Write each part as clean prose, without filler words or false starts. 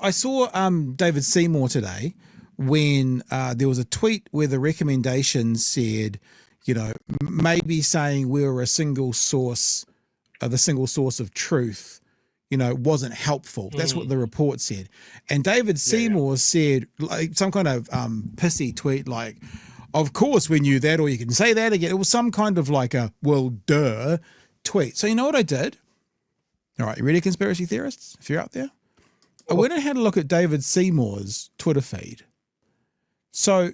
I saw David Seymour today when there was a tweet where the recommendation said, maybe saying we were a single source, the single source of truth, wasn't helpful. That's what the report said. And David Seymour said, like, some kind of pissy tweet, like, of course we knew that, or you can say that again. It was some kind of like a, well, duh tweet. So you know what I did? All right, you ready, conspiracy theorists, if you're out there? I went and had a look at David Seymour's Twitter feed. So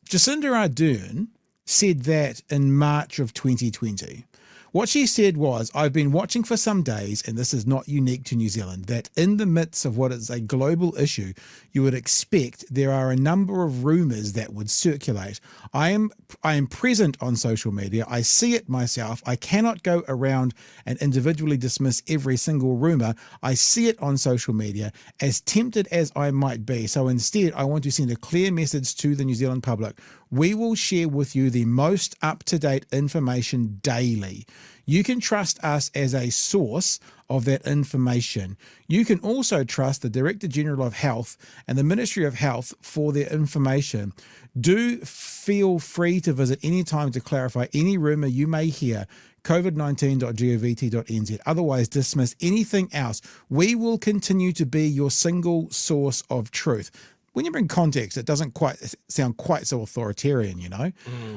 Jacinda Ardern said that in March of 2020. What she said was, I've been watching for some days, and this is not unique to New Zealand, that in the midst of what is a global issue, you would expect there are a number of rumours that would circulate. I am present on social media. I see it myself. I cannot go around and individually dismiss every single rumour. I see it on social media, as tempted as I might be. So instead, I want to send a clear message to the New Zealand public. We will share with you the most up-to-date information daily. You can trust us as a source of that information. You can also trust the Director General of Health and the Ministry of Health for their information. Do feel free to visit any time to clarify any rumour you may hear. covid19.govt.nz. Otherwise, dismiss anything else. We will continue to be your single source of truth. When you bring context, it doesn't quite sound quite so authoritarian,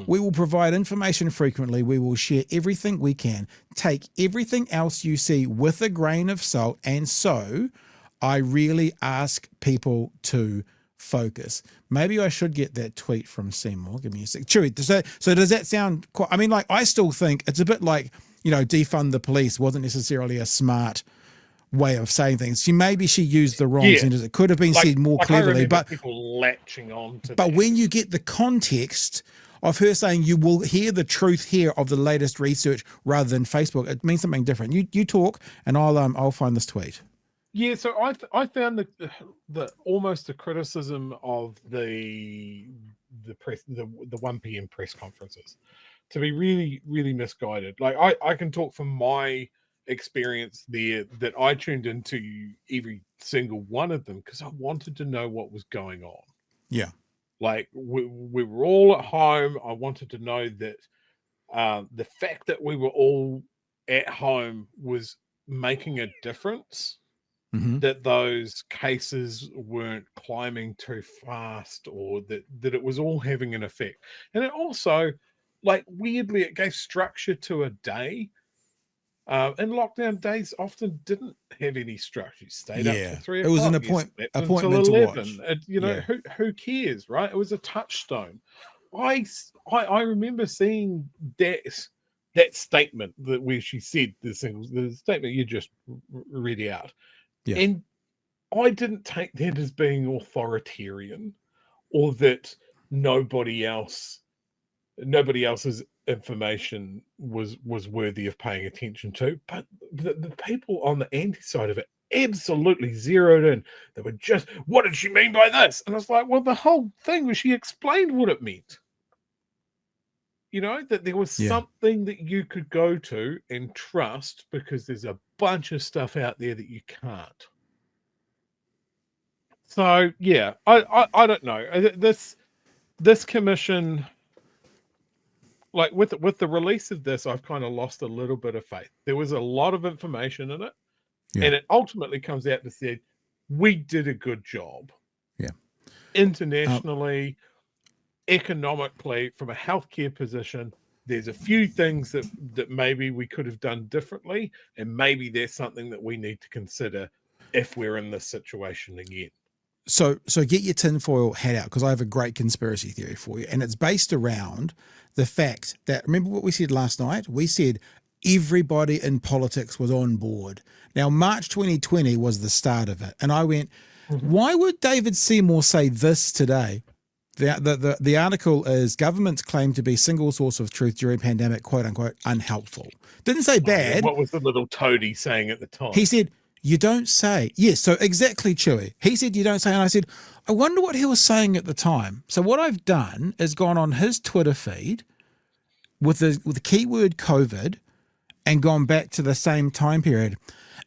We will provide information frequently. We will share everything we can. Take everything else you see with a grain of salt. And so I really ask people to focus. Maybe I should get that tweet from Seymour. Give me a sec. Chewy, so does that sound quite, I still think it's a bit like, defund the police wasn't necessarily a smart way of saying things. Maybe she used the wrong sentence. It could have been said more cleverly, but people latching on to but when you get the context of her saying you will hear the truth here of the latest research rather than Facebook, it means something different. You talk, and I'll find this tweet. Yeah, so I found the almost the criticism of the press, the 1 p.m. press conferences to be really, really misguided. Like I can talk from my experience there, that I tuned into every single one of them because I wanted to know what was going on. Yeah. Like we were all at home. I wanted to know that the fact that we were all at home was making a difference, that those cases weren't climbing too fast, or that it was all having an effect. And it also, like, weirdly, it gave structure to a day. And lockdown days often didn't have any structure. You stayed up to 3 o'clock. It was an appointment to watch. Who cares, right? It was a touchstone. I remember seeing that statement where she said the statement you just read out, and I didn't take that as being authoritarian, or that nobody else's information was worthy of paying attention to, but the people on the anti-side of it absolutely zeroed in. They were just, what did she mean by this? And I was like, well, the whole thing was she explained what it meant. That there was something that you could go to and trust, because there's a bunch of stuff out there that you can't. So yeah, I don't know. This commission, like with the release of this, I've kind of lost a little bit of faith. There was a lot of information in it, and it ultimately comes out to say we did a good job. Yeah, internationally, economically, from a healthcare position, there's a few things that maybe we could have done differently, and maybe there's something that we need to consider if we're in this situation again. So get your tinfoil hat out, because I have a great conspiracy theory for you, and it's based around the fact that, remember what we said last night? We said everybody in politics was on board. Now, March 2020 was the start of it, and I went, why would David Seymour say this today? The article is governments claim to be single source of truth during pandemic, quote unquote, unhelpful. Didn't say bad. What was the little toady saying at the time? He said, you don't say. Yes, so exactly, Chewy. He said, you don't say. And I said, I wonder what he was saying at the time. So what I've done is gone on his Twitter feed with the keyword COVID and gone back to the same time period.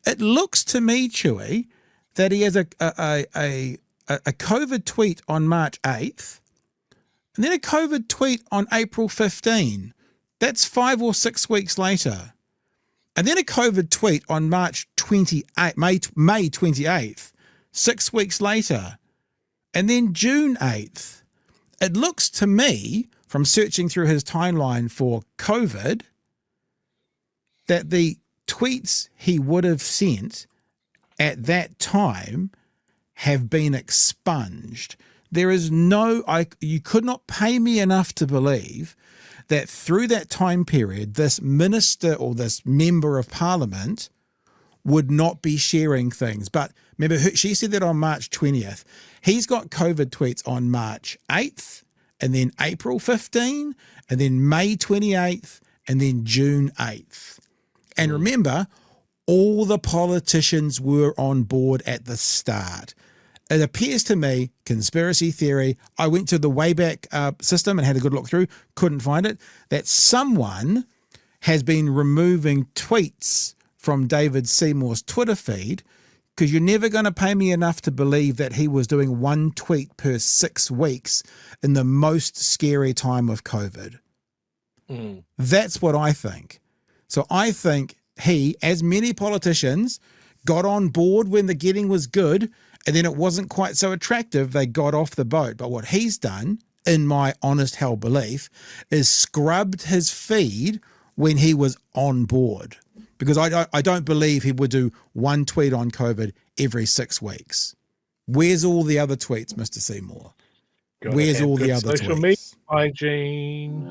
It looks to me, Chewy, that he has a COVID tweet on March 8th, and then a COVID tweet on April 15. That's 5 or 6 weeks later. And then a COVID tweet on May 28th, 6 weeks later. And then June 8th. It looks to me, from searching through his timeline for COVID, that the tweets he would have sent at that time have been expunged. There is you could not pay me enough to believe that through that time period, this minister or this member of parliament would not be sharing things. But remember, she said that on March 20th. He's got COVID tweets on March 8th, and then April 15, and then May 28th, and then June 8th. And remember, all the politicians were on board at the start. It appears to me, conspiracy theory, I went to the Wayback system and had a good look through, couldn't find it, that someone has been removing tweets from David Seymour's Twitter feed, because you're never going to pay me enough to believe that he was doing one tweet per 6 weeks in the most scary time of COVID. That's what I think. So I think he, as many politicians, got on board when the getting was good, and then it wasn't quite so attractive, they got off the boat. But what he's done, in my honest hell belief, is scrubbed his feed when he was on board. Because I don't believe he would do one tweet on COVID every 6 weeks. Where's all the other tweets, Mr. Seymour? Where's all the other social tweets? Media hygiene.